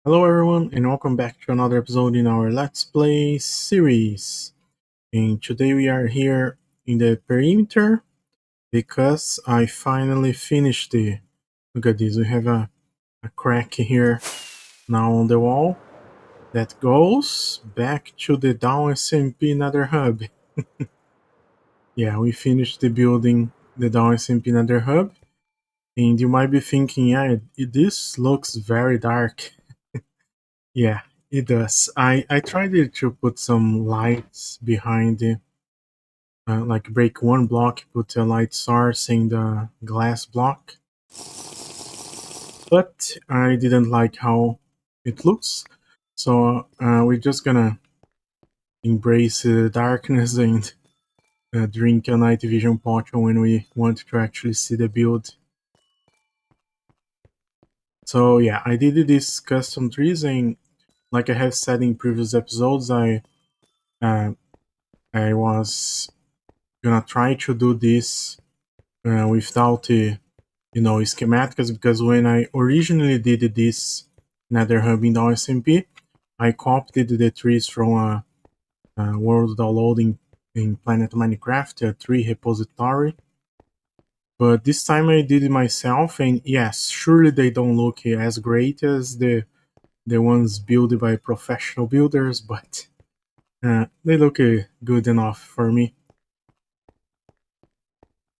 Hello everyone and welcome back to another episode in our Let's Play series. And today we are here in the perimeter because I finally finished the... Look at this, we have a crack here now on the wall that goes back to the Down SMP Nether Hub. Yeah, we finished the building the Down SMP Nether Hub. And you might be thinking, yeah, this looks very dark. Yeah, it does. I tried to put some lights behind it, like break one block, put a light source in the glass block, but I didn't like how it looks. So we're just gonna embrace the darkness and drink a night vision potion when we want to actually see the build. So yeah, I did this custom trees, and like I have said in previous episodes, uh, I was gonna try to do this without schematics, because when I originally did this Nether Hub in the SMP, I copied the trees from a world downloading in Planet Minecraft, a tree repository. But this time I did it myself, and yes, surely they don't look as great as the ones built by professional builders, but they look good enough for me.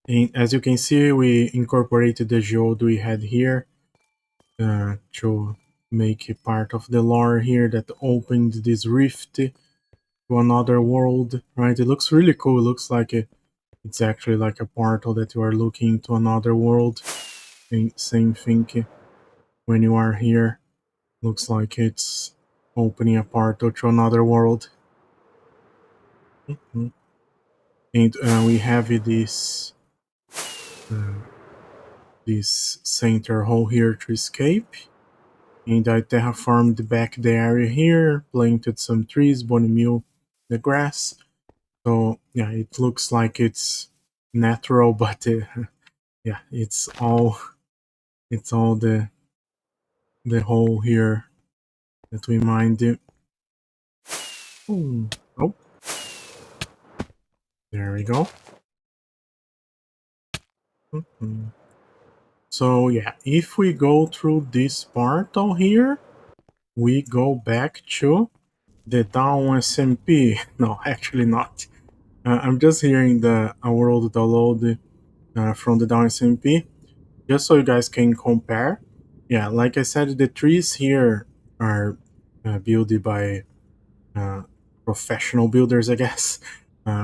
And as you can see, we incorporated the geode we had here to make a part of the lore here that opened this rift to another world, right? It looks really cool. It looks like it's actually like a portal that you are looking to another world. And same thing when you are here. Looks like it's opening a portal to another world. And we have this this center hole here to escape. And I terraformed back the area here, planted some trees, bone meal the grass. So yeah, it looks like it's natural, but yeah, it's all the hole here that we mined it. Oh, there we go. So yeah, if we go through this portal here, we go back to the Down SMP. No, actually not. I'm just hearing a world download from the Down SMP, just so you guys can compare. Yeah, like I said, the trees here are built by professional builders, I guess,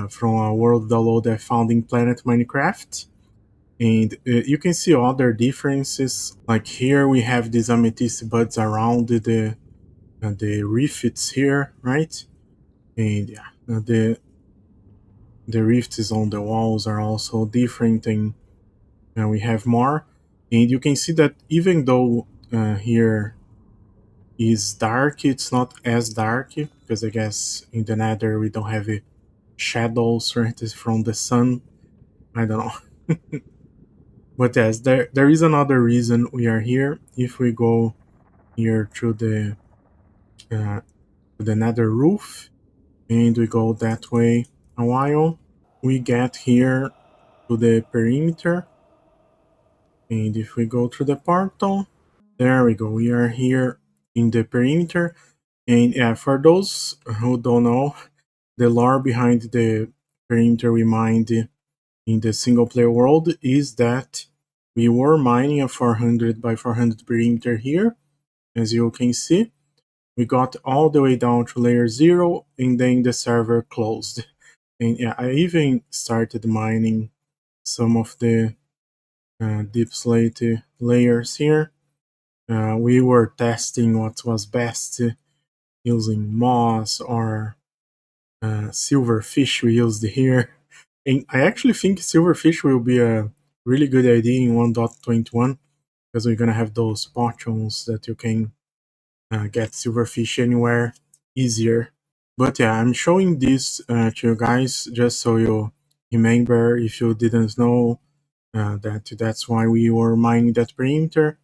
from a world download I found in Planet Minecraft. And you can see other differences. Like here we have these amethyst buds around the rifts here, right? And yeah, the rifts on the walls are also different, and we have more. And you can see that even though here is dark, it's not as dark, because I guess in the nether we don't have shadows, right, from the sun. I don't know. But yes, there is another reason we are here. If we go here uh, to the nether roof, and we go that way a while, we get here to the perimeter. And if we go through the portal, there we go, we are here in the perimeter. And yeah, for those who don't know, the lore behind the perimeter we mined in the single player world is that we were mining a 400 by 400 perimeter here. As you can see, we got all the way down to layer 0, and then the server closed. And yeah, I even started mining some of the deep slate layers here. We were testing what was best using moss or silverfish we used here. And I actually think silverfish will be a really good idea in 1.21, because we're gonna have those potions that you can get silverfish anywhere easier. But yeah, I'm showing this to you guys just so you remember, if you didn't know, that's why we were mining that perimeter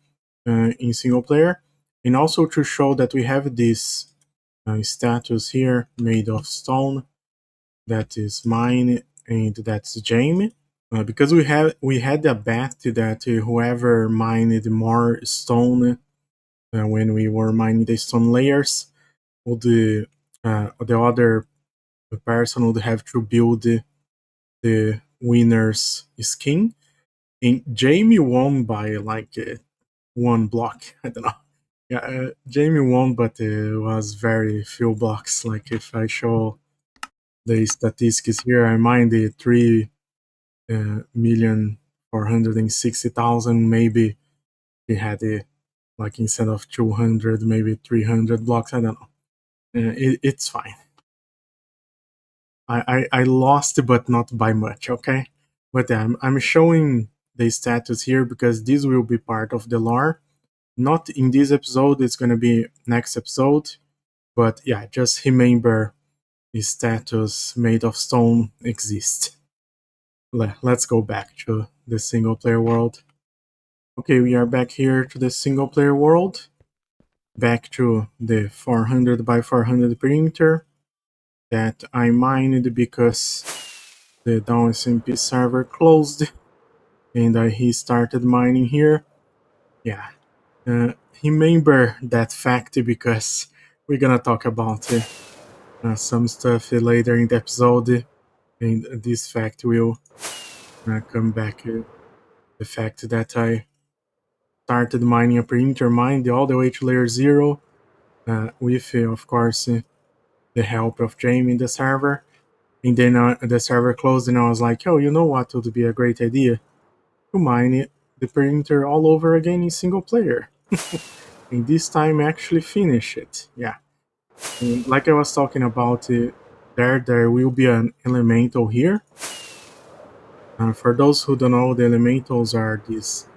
in single player. And also to show that we have this status here made of stone. That is mine, and that's Jamie. Because we had a bet that whoever mined more stone when we were mining the stone layers, would the other person would have to build the winner's skin. And Jamie won by like 1 block. I don't know. Yeah, Jamie won, but it was very few blocks. Like if I show the statistics here, I mined the 3,460,000. Maybe he had it like instead of 200, maybe 300 blocks. I don't know. It's fine. I lost, but not by much. Okay, but I'm showing the status here because this will be part of the lore. Not in this episode. It's gonna be next episode. But yeah, just remember the status made of stone exists. Let's go back to the single player world. Okay, we are back here to the single player world. Back to the 400 by 400 printer that I mined because the Dawn SMP server closed and he started mining here. Yeah, remember that fact because we're gonna talk about some stuff later in the episode, and this fact will come back. The fact that I started mining a printer, mined all the way to layer 0 with, of course, the help of Jamie in the server. And then the server closed, and I was like, oh, you know what would be a great idea? To mine the printer all over again in single player. And this time actually finish it. Yeah. And like I was talking about, there will be an elemental here. For those who don't know, the elementals are these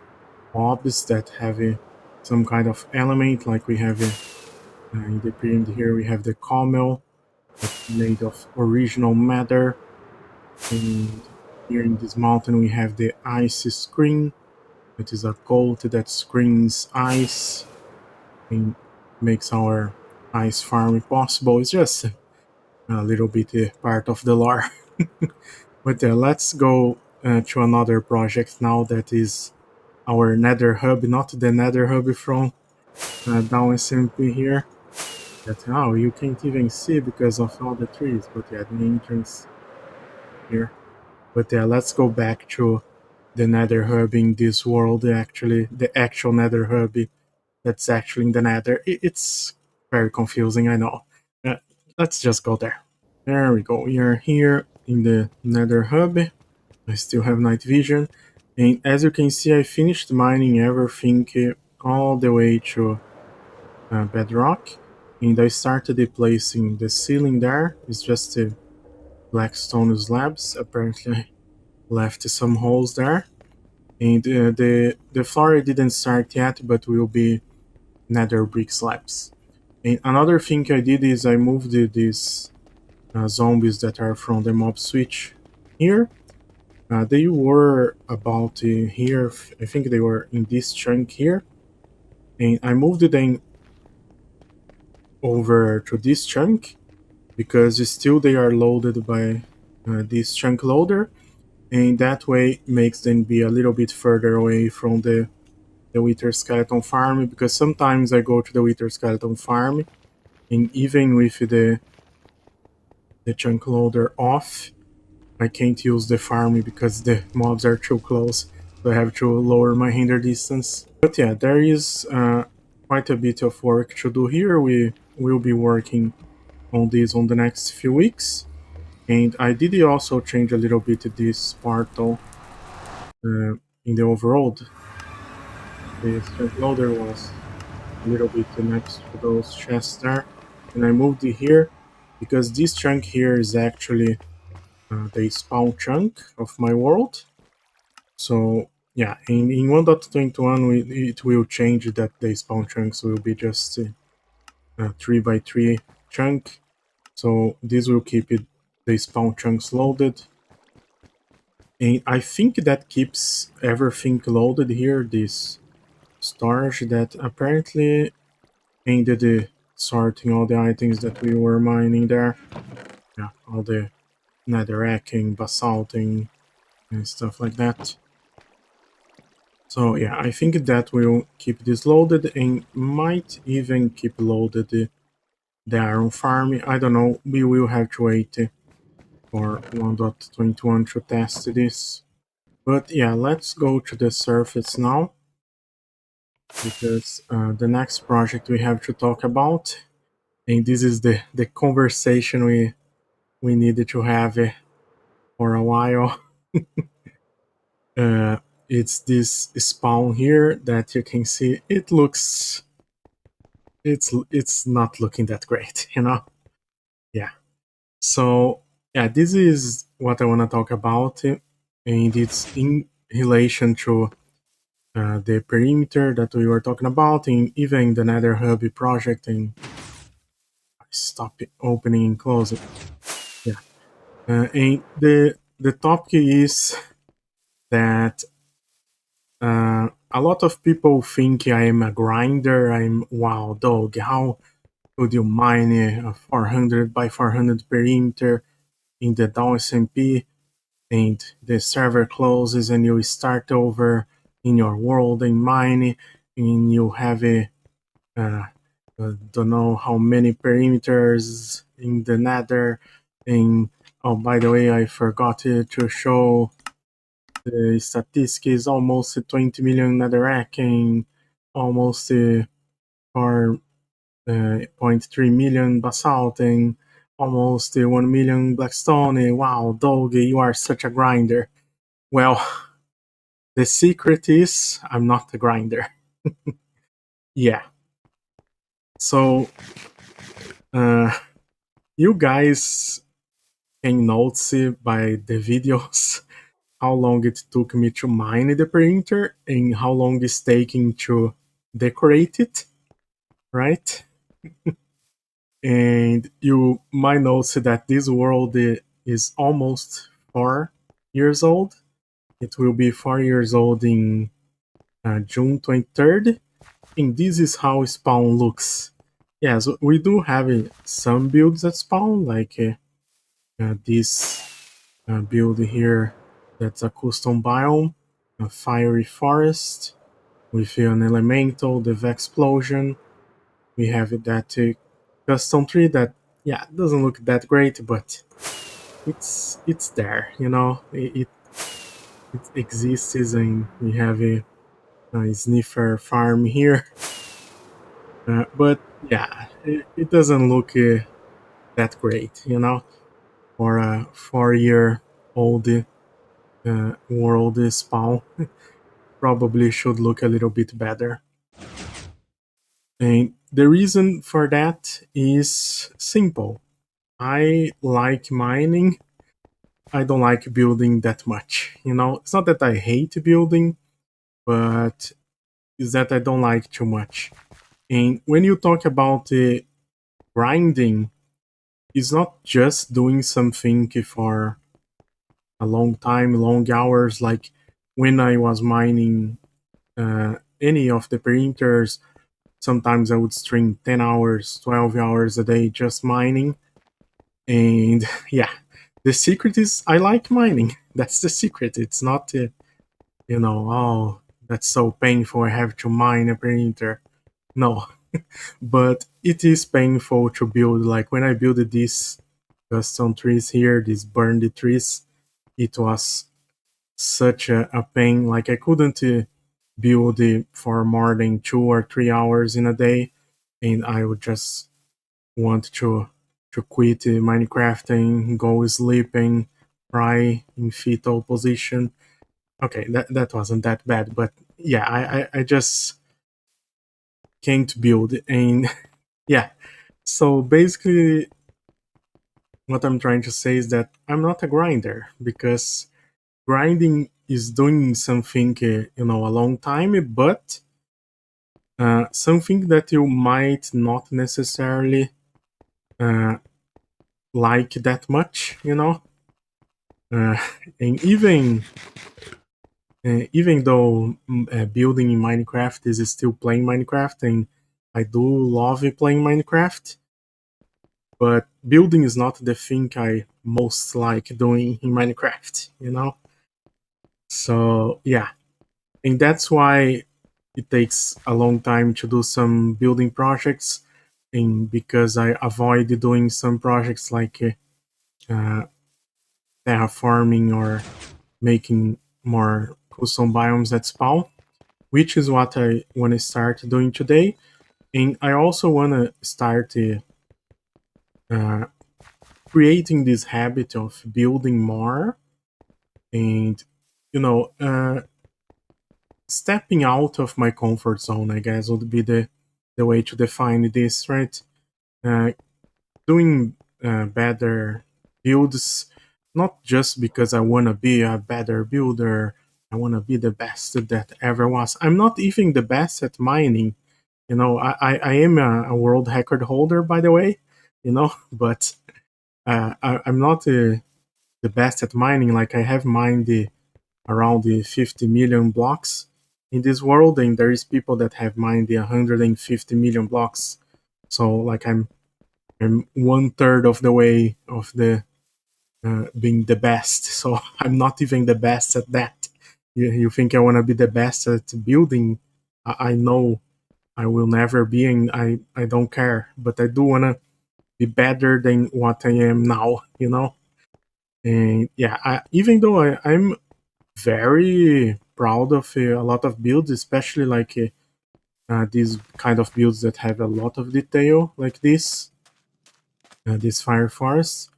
mobs that have some kind of element, like we have in the pyramid here, we have the camel that's made of original matter. And here in this mountain, we have the ice screen. It is a coat that screens ice and makes our ice farm possible. It's just a little bit part of the lore. But let's go to another project now that is our nether hub, not the nether hub from Dawn SMP here. That you can't even see because of all the trees, but yeah, the entrance here. But yeah, let's go back to the nether hub in this world, actually, the actual nether hub that's actually in the nether. It's very confusing, I know. Let's just go there. There we go. We are here in the nether hub. I still have night vision. And as you can see, I finished mining everything all the way to bedrock. And I started replacing the ceiling there. It's just black stone slabs. Apparently, I left some holes there. And the floor I didn't start yet, but will be nether brick slabs. And another thing I did is I moved these zombies that are from the mob switch here. They were about here, I think they were in this chunk here. And I moved them over to this chunk because still they are loaded by this chunk loader. And that way makes them be a little bit further away from the Wither Skeleton farm, because sometimes I go to the Wither Skeleton farm and even with the chunk loader off, I can't use the farm because the mobs are too close, so I have to lower my render distance. But yeah, there is quite a bit of work to do here. We will be working on this on the next few weeks. And I did also change a little bit this portal in the overall. The chunk loader was a little bit next to those chests there, and I moved it here because this chunk here is actually the spawn chunk of my world. So yeah, in 1.21 it will change that the spawn chunks will be just 3 by 3 chunk. So this will keep the spawn chunks loaded. And I think that keeps everything loaded here, this storage that apparently ended sorting all the items that we were mining there. Yeah, all the netherracking, basalting, and stuff like that. So yeah, I think that will keep this loaded and might even keep loaded the iron farm. I don't know, we will have to wait for 1.21 to test this. But yeah, let's go to the surface now, because the next project we have to talk about, and this is the conversation we needed to have for a while. uh, it's this spawn here that you can see. It looks, it's not looking that great, you know. Yeah. So yeah, this is what I want to talk about, and it's in relation to the perimeter that we were talking about, and even the Nether Hub project. And stop it opening and closing. Yeah, and the topic is that a lot of people think I am a grinder. I'm wow dog. How could you mine a 400 by 400 perimeter in the Down SMP and the server closes and you start over in your world and mine and you have a don't know how many perimeters in the nether. And oh, by the way, I forgot to show the statistics. Almost 20 million netherrack and almost 4.3 million basalt and almost 1 million blackstone. Wow, dog, you are such a grinder. Well, the secret is I'm not a grinder. Yeah. So you guys can notice by the videos how long it took me to mine the printer and how long it's taking to decorate it, right? And you might notice that this world is almost 4 years old. It will be 4 years old in June 23rd, and this is how spawn looks. Yes, we do have some builds at spawn, like this build here that's a custom biome, a fiery forest with an elemental, the Vexplosion. We have that custom tree that, yeah, doesn't look that great, but it's there, you know. It exists, and we have a sniffer farm here. But yeah, it doesn't look that great, you know, for a 4 year old world spawn. Probably should look a little bit better. And the reason for that is simple. I like mining. I don't like building that much. You know, it's not that I hate building, but it's that I don't like too much. And when you talk about grinding, it's not just doing something for a long time, long hours, like when I was mining any of the printers. Sometimes I would stream 10 hours, 12 hours a day just mining. And yeah, the secret is I like mining. That's the secret. It's not, oh, that's so painful. I have to mine a printer. No, but it is painful to build. Like when I built these custom trees here, these burned trees, it was such a pain. Like I couldn't build it for more than 2 or 3 hours in a day, and I would just want to quit Minecraft and go sleeping, cry in fetal position. Okay, that wasn't that bad, but yeah, I just can't build. And yeah, so basically what I'm trying to say is that I'm not a grinder, because grinding is doing something a long time, but something that you might not necessarily uh, like that much, you know. uh, and even though building in Minecraft is still playing Minecraft, and I do love playing Minecraft, but building is not the thing I most like doing in Minecraft, you know? So, yeah. And that's why it takes a long time to do some building projects, and because I avoid doing some projects like uh, terraforming or making more custom biomes at spawn, which is what I want to start doing today. And I also want to start uh, creating this habit of building more and, stepping out of my comfort zone, I guess, would be the way to define this, right? Uh, Doing better builds, not just because I want to be a better builder, I want to be the best that ever was. I'm not even the best at mining. I am a world record holder, by the way, but I'm not the best at mining. Like, I have mined around the 50 million blocks in this world, and there is people that have mined the 150 million blocks. So, like, I'm one third of the way of the being the best. So I'm not even the best at that. You think I want to be the best at building? I know I will never be, and I don't care. But I do want to be better than what I am now, And yeah, even though I'm very proud of a lot of builds, especially like these kind of builds that have a lot of detail, like this Fire Forest.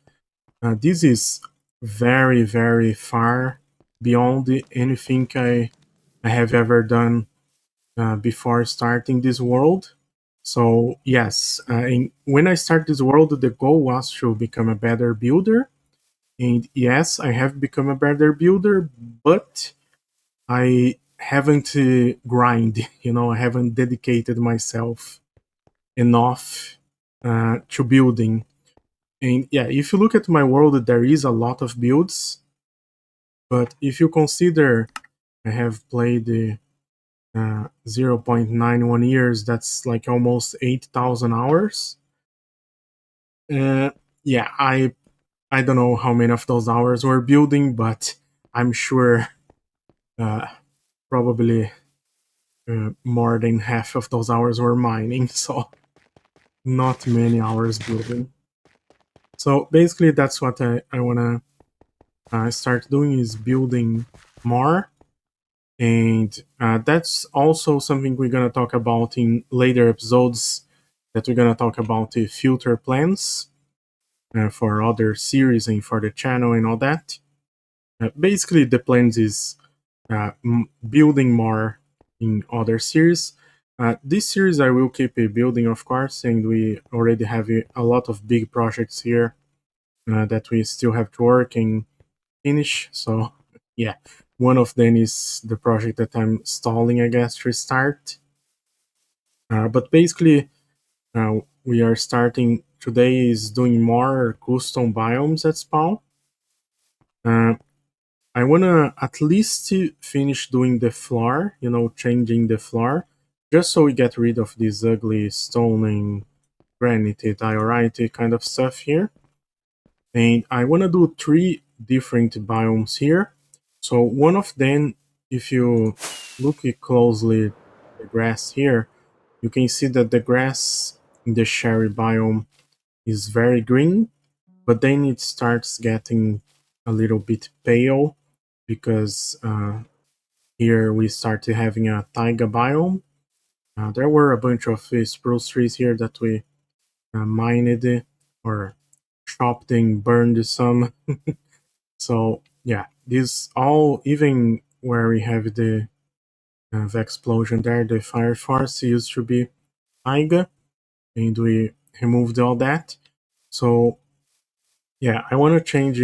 This is very, very far beyond anything I have ever done before starting this world. So, yes, and when I start this world, the goal was to become a better builder. And yes, I have become a better builder, but I haven't grind, I haven't dedicated myself enough to building. And yeah, if you look at my world, there is a lot of builds, but if you consider I have played 0.91 years, that's like almost 8,000 hours. Uh, yeah, I don't know how many of those hours were building, but I'm sure uh, probably more than half of those hours were mining, so not many hours building. So basically, that's what I want to start doing, is building more. And that's also something we're going to talk about in later episodes, that we're going to talk about the future plans for other series and for the channel and all that. Basically, the plans is building more in other series. This series I will keep building, of course, and we already have a lot of big projects here that we still have to work and finish. So yeah, one of them is the project that I'm stalling, I guess, to start. But basically, we are starting today is doing more custom biomes at spawn. Uh, I wanna at least finish doing the floor, changing the floor, just so we get rid of this ugly stone and granite, diorite kind of stuff here. And I want to do three different biomes here. So one of them, if you look closely at the grass here, you can see that the grass in the cherry biome is very green, but then it starts getting a little bit pale, because here we started having a taiga biome. There were a bunch of spruce trees here that we mined or chopped and burned some. So yeah, this all, even where we have the explosion there, the fire force used to be taiga, and we removed all that. So yeah, I want to change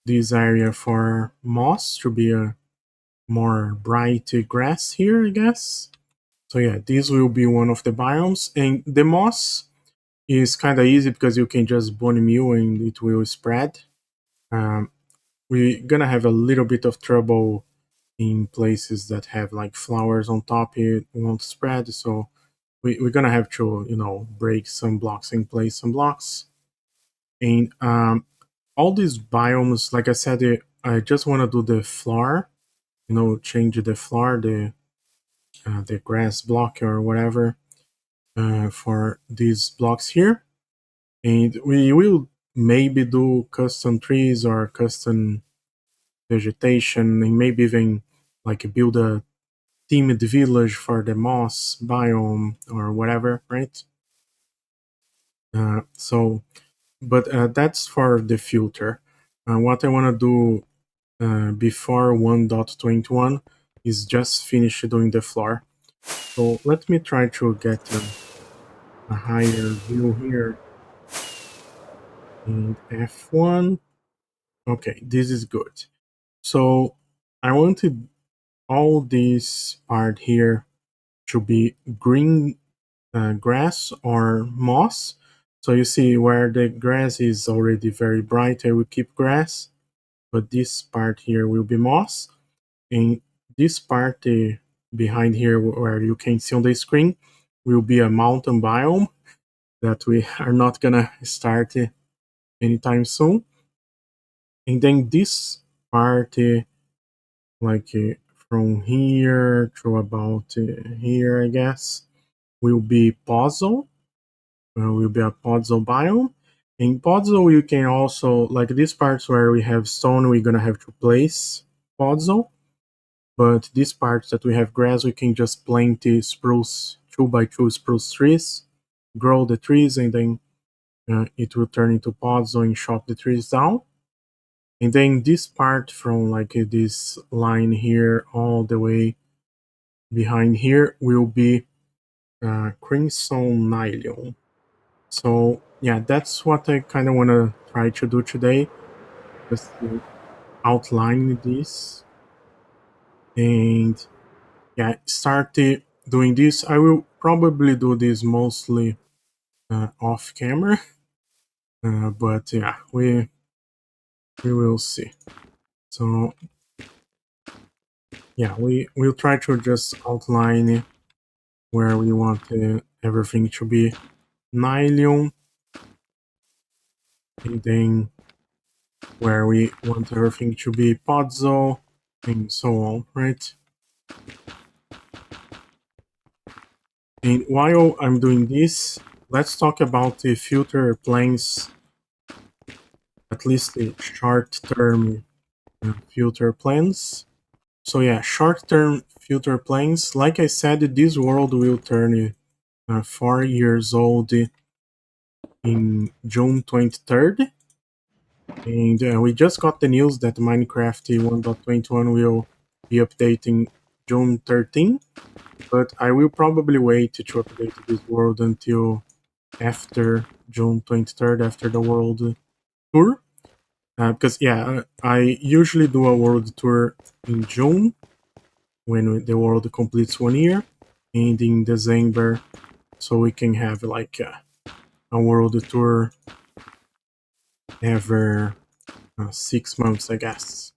this area for moss to be a more bright grass here, I guess. So yeah, this will be one of the biomes, and the moss is kind of easy because you can just bone meal and it will spread. Um, we're gonna have a little bit of trouble in places that have like flowers on top. It won't spread, so we're gonna have to, break some blocks and place some blocks. And all these biomes, like I said, I just want to do the floor, change the floor, the grass block or whatever, for these blocks here. And we will maybe do custom trees or custom vegetation, and maybe even like build a themed village for the moss biome or whatever, right? So, but that's for the filter. What I want to do before 1.21 is just finish doing the floor. So let me try to get a higher view here in F1. Okay, this is good. So I wanted all this part here to be green grass or moss. So you see where the grass is already very bright, I will keep grass, but this part here will be moss. And this part behind here where you can see on the screen will be a mountain biome that we are not gonna start anytime soon. And then this part, like from here to about here, I guess, will be puzzle. Will be a puzzle biome. In puzzle, you can also, like these parts where we have stone, we're gonna have to place puzzle. But these parts that we have grass, we can just plant the spruce 2x2 spruce trees, grow the trees, and then it will turn into pods and chop the trees down. And then this part from like this line here all the way behind here will be Crimson Nylon. So yeah, that's what I kind of want to try to do today, just to outline this and yeah, start doing this. I will probably do this mostly off camera, but yeah, we will see. So yeah, we'll try to just outline where we want everything to be nylon, and then where we want everything to be podzol, and so on, right? And while I'm doing this, let's talk about the filter planes, at least the short-term filter planes. So yeah, short-term filter planes. Like I said, this world will turn 4 years old in June 23rd. And we just got the news that Minecraft 1.21 will be updating June 13th. But I will probably wait to update this world until after June 23rd, after the world tour. Because yeah, I usually do a world tour in June when the world completes 1 year, and in December, so we can have like a world tour every 6 months, I guess.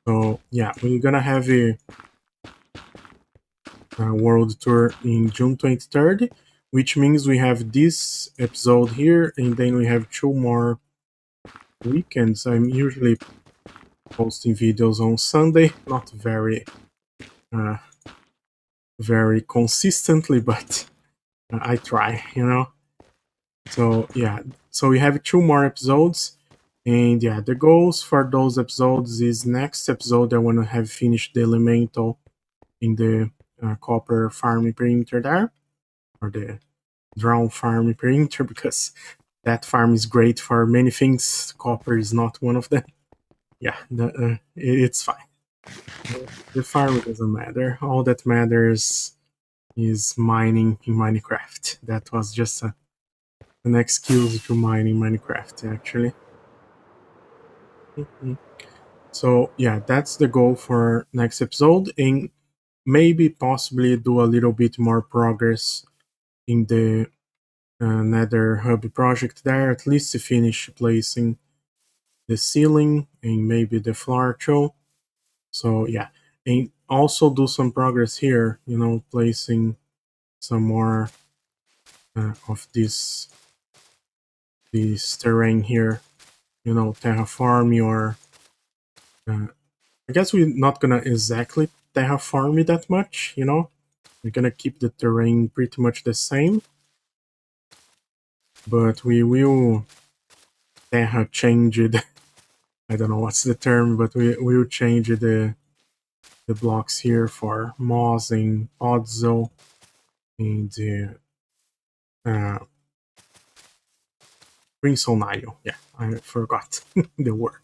So yeah, we're gonna have a world tour in June 23rd, which means we have this episode here, and then we have 2 more weekends. I'm usually posting videos on Sunday, not uh, very consistently, but I try, So yeah, so we have 2 more episodes, and yeah, the goals for those episodes is next episode I want to have finished the elemental in the copper farming perimeter there, or the drown farming perimeter, because that farm is great for many things. Copper is not one of them. Yeah, it's fine. The farm doesn't matter. All that matters is mining in Minecraft. That was just an excuse to mine in Minecraft, actually. Mhm. So yeah, that's the goal for next episode, and maybe possibly do a little bit more progress in the Nether Hub project there, at least to finish placing the ceiling and maybe the floor too. So yeah, and also do some progress here, placing some more of this terrain here. You know, terraform your. I guess we're not gonna exactly terraform it that much. You know, we're gonna keep the terrain pretty much the same, but we will terra change it. I don't know what's the term, but we will change the blocks here for Moz and Odzo and uh, Crimson Nile. Yeah, I forgot the word.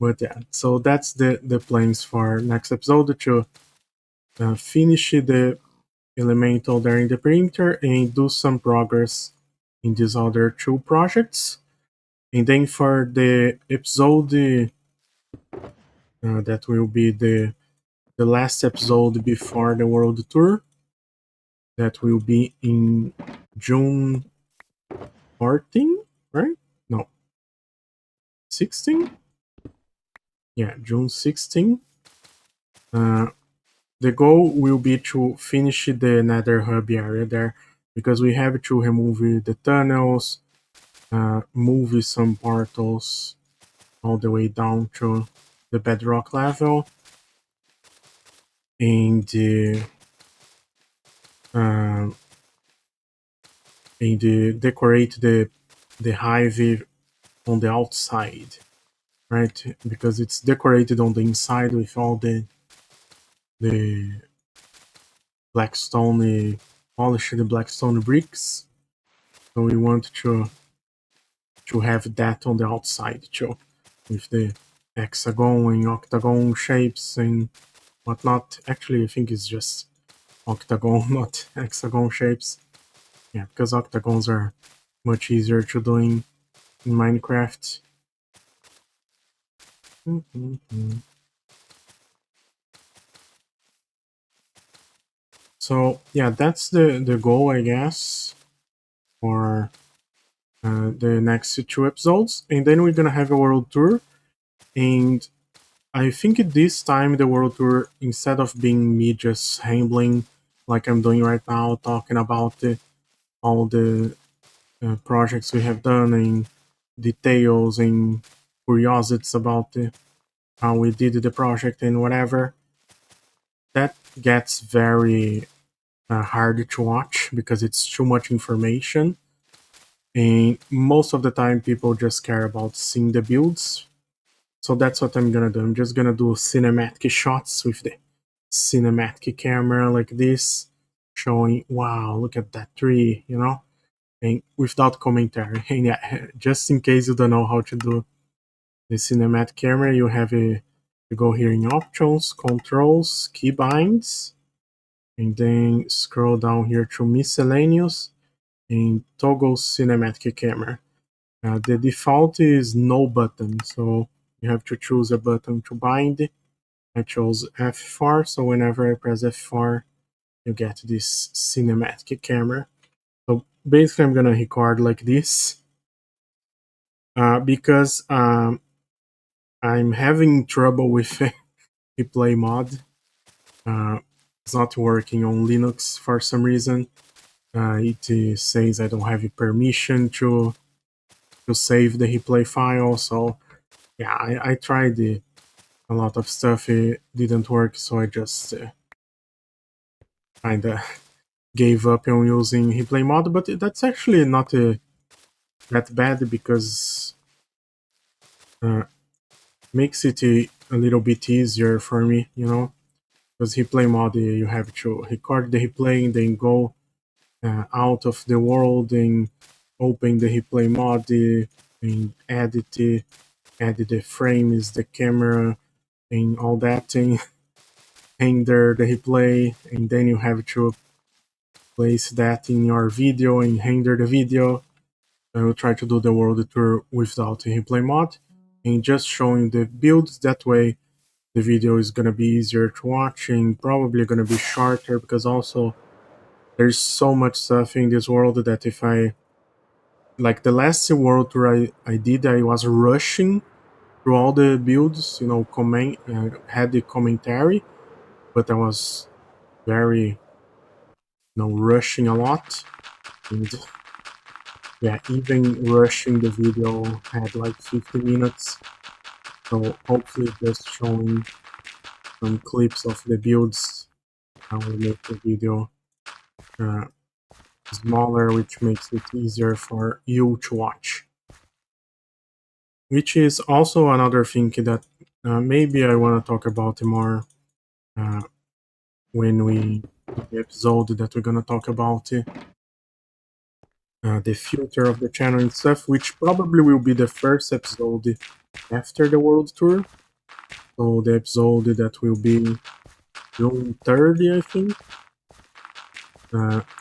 But yeah, so that's the plans for next episode to finish the elemental there in the perimeter and do some progress in these other two projects. And then for the episode that will be the last episode before the world tour, that will be in June 14, right? No, 16? Yeah, June 16. The goal will be to finish the Nether Hub area there, because we have to remove the tunnels, move some portals all the way down to the bedrock level, and uh, decorate the hive on the outside, right? Because it's decorated on the inside with all the blackstone, polished blackstone bricks. So we want to have that on the outside too, with the hexagon and octagon shapes and whatnot. Actually, I think it's just octagon, not hexagon shapes. Yeah, because octagons are much easier to do in Minecraft. So yeah, that's the goal, I guess, for the next two episodes, and then we're gonna have a world tour. And I think this time the world tour, instead of being me just rambling like I'm doing right now, talking about all the projects we have done and details and curiosities about how we did the project and whatever, that gets very hard to watch because it's too much information. And most of the time, people just care about seeing the builds. So that's what I'm gonna do. I'm just gonna do cinematic shots with the cinematic camera like this, showing, wow, look at that tree, you know, and without commentary. And yeah, just in case you don't know how to do the cinematic camera, you have you go here in options, controls, keybinds, and then scroll down here to miscellaneous and toggle cinematic camera. The default is no button, so you have to choose a button to bind. I chose F4, so whenever I press F4, you get this cinematic camera. So basically, I'm gonna record like this because I'm having trouble with replay mod. It's not working on Linux for some reason. It says I don't have permission to save the replay file. So yeah, I tried a lot of stuff. It didn't work, so I just kind of gave up on using replay mod. But that's actually not that bad because makes it a little bit easier for me, you know. Because replay mod, you have to record the replay and then go out of the world and open the replay mod and edit the frames, the camera, and all that thing, render the replay, and then you have to place that in your video and render the video. I will try to do the world tour without a replay mod and just showing the builds. That way the video is gonna be easier to watch and probably gonna be shorter, because also there's so much stuff in this world that if I like the last world tour I did, I was rushing through all the builds, you know, had the commentary, but I was very rushing a lot. And yeah, even rushing the video had like 50 minutes. So hopefully just showing some clips of the builds will make the video uh, smaller, which makes it easier for you to watch. Which is also another thing that maybe I want to talk about more uh, when the episode that we're gonna talk about the future of the channel and stuff, which probably will be the first episode after the world tour. So the episode that will be June 30, I think.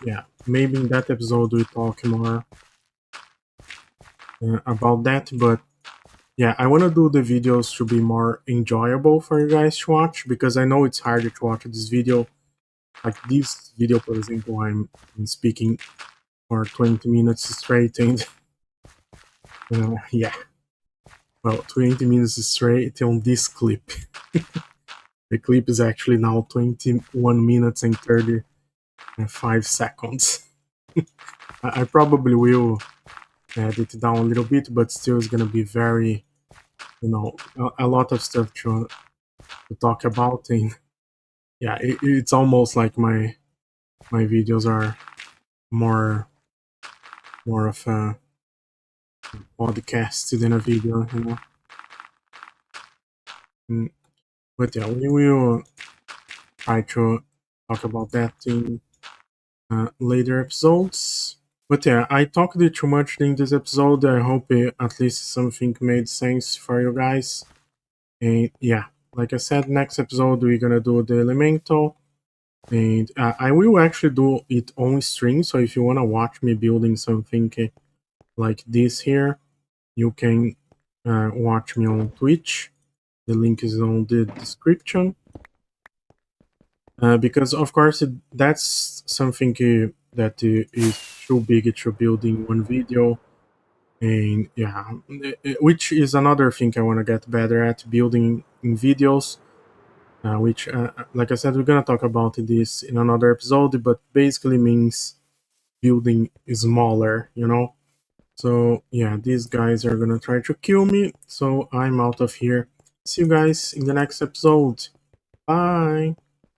Yeah, maybe in that episode we talk more about that, but yeah, I want to do the videos to be more enjoyable for you guys to watch, because I know it's harder to watch this video. Like this video, for example, I'm speaking for 20 minutes straight, and yeah, well, 20 minutes straight on this clip. The clip is actually now 21 minutes and 35 seconds. I probably will edit it down a little bit, but still it's gonna be very, a lot of stuff to talk about. And yeah, it's almost like my videos are more of a podcast than a video. Mm, but yeah, we will try to talk about that in later episodes. But yeah, I talked too much in this episode. I hope at least something made sense for you guys. And yeah, like I said, next episode we're gonna do the Elemental. And I will actually do it on stream. So if you wanna watch me building something like this here, you can watch me on Twitch. The link is on the description. Because of course that's something that is too big to build in one video. And yeah, which is another thing I want to get better at, building in videos. Which, like I said, we're gonna talk about this in another episode, but basically means building smaller. So yeah, these guys are gonna try to kill me, so I'm out of here. See you guys in the next episode. Bye.